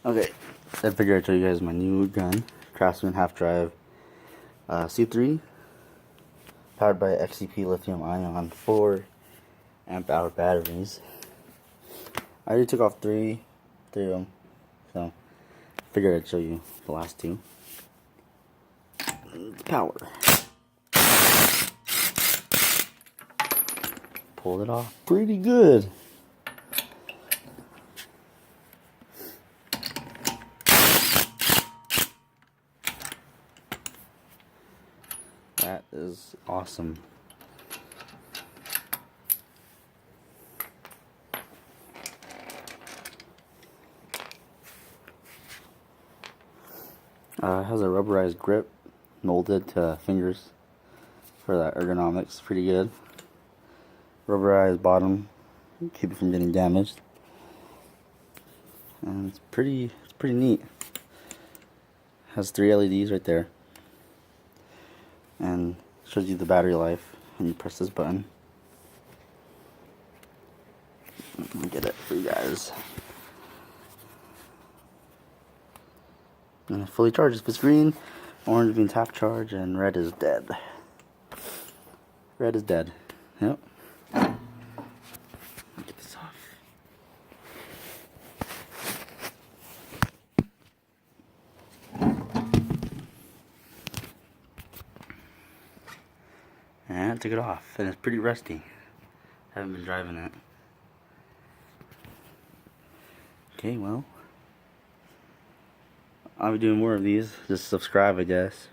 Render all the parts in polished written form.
Okay, I figured I'd show you guys my new gun, Craftsman half drive C3, powered by XCP lithium ion 4 amp hour batteries. I already took off three of them, so I figured I'd show you the last two. Power. Pulled it off pretty good. That is awesome. It has a rubberized grip molded to fingers for that ergonomics. Pretty good. Rubberized bottom, keep it from getting damaged. And it's pretty neat. Has 3 LEDs right there. And shows you the battery life when you press this button. Let me get it for you guys. And it fully charges. If it's green, orange means half charge, and red is dead. Red is dead. Yep. Get this off. And I took it off, and it's pretty rusty. Haven't been driving it. Okay, well, I'll be doing more of these. Just subscribe, I guess.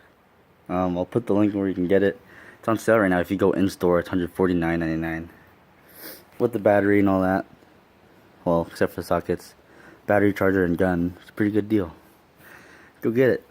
I'll put the link where you can get it. It's on sale right now. If you go in store, it's $149.99 with the battery and all that. Well, except for the sockets, battery, charger, and gun. It's a pretty good deal. Go get it.